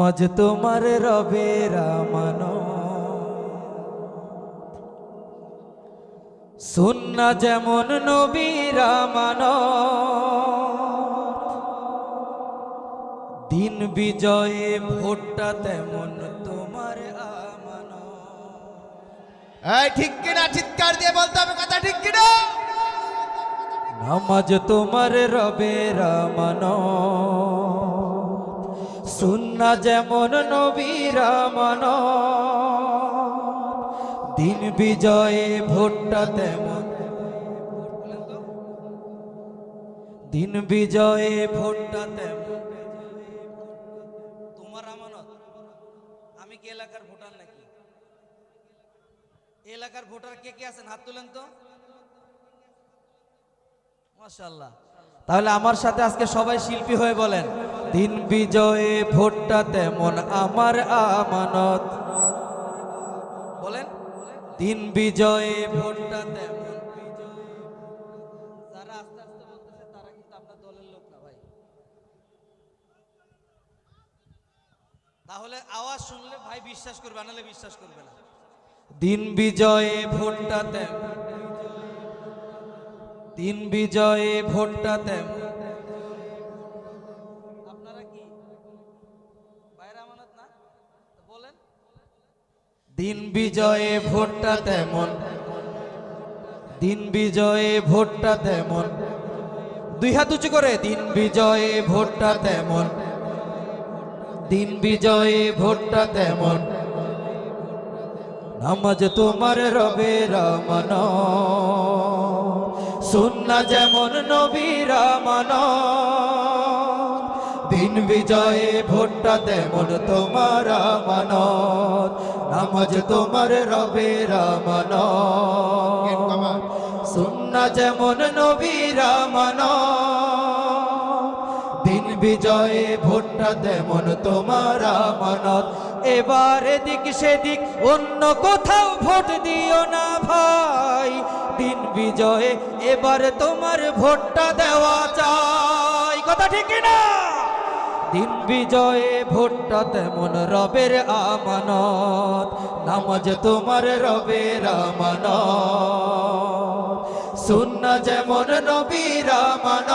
নামাজ তোমার রবের আমানো, সুন্নাহ যেমন নবীর আমানো, দিন বিজয়ে ভোটটা তেমন তোমার আমানো। এই ঠিক কিনা? চিৎকার দিয়ে বলতে হবে কথা, ঠিক কিনা? নামাজ তোমার রবের আমানো, সুন্নাহ যেমন নবীর আমানো, দিন বিজয়ে ভোটটা তেমন, দিন বিজয়ে ভোটটা তেমন তোমার আমানত। আমি কি এলাকার ভোটার নাকি? এলাকার ভোটার কে কে আছেন হাত তুলেন তো। মাশাআল্লাহ। তাহলে আমার সাথে আজকে সবাই শিল্পী হয়ে বলেন, দিন বিজয়ে ভোটটা তেমন আমার আমানত। বলেন, দিন বিজয়ে ভোটটা তেমন। যারা আস্তে আস্তে বলতেছে তারা কিন্তু আপনার দলের লোক না ভাই। তাহলে আওয়াজ শুনলে ভাই বিশ্বাস করবে, নাহলে বিশ্বাস করবে না। দিন বিজয়ে ভোটটা তেমন, দিন বিজয়ে ভোটটা তেমন। আপনারা কি বাইরে আমানত না? বলেন, দিন বিজয়ে ভোটটা তেমন, দিন বিজয়ে ভোটটা তেমন। দুই হাত উঁচু করে, দিন বিজয়ে ভোটটা তেমন, দিন বিজয়ে ভোটটা তেমন। নামাজ তোমার রবের আমানো, সুন্নাহ যেমন নবীর আমানো, দিন বিজয়ে ভোটটা তেমন তোমার আমানত। নামাজ তোমার রবের আমানো, সুন্নাহ যেমন নবীর আমানো, দিন বিজয়ে ভোটটা তেমন তোমার আমানত। এবার এদিক সেদিক অন্য কোথাও ভোট দিও না ভাই, দিন বিজয়ে এবার তোমার ভোটটা দেওয়া চাই। কথা ঠিক না? দিন বিজয়ে ভোটটা তেমন রবের আমানত। নামাজ তোমার রবের আমানত, সুন্নাহ যেমন নবীর আমানত,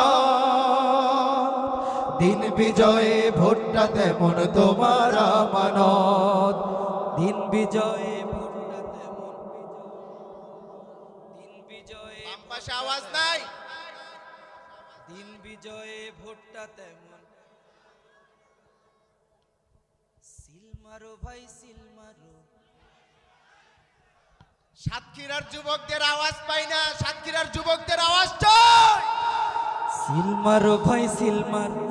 দিন বিজয়ে ভোটটা তেমন তোমার আমানত। দিন বিজয়ে ভোটটা তেমন, দিন বিজয়ে বাম পাশে আওয়াজ নাই। দিন বিজয়ে ভোটটা তেমন। সিল মারো ভাই সিল মারো। সাতক্ষীরার যুবকদের আওয়াজ পাই না, সাতক্ষীরার যুবকদের আওয়াজ চাই। সিল মারো ভাই সিল মারো।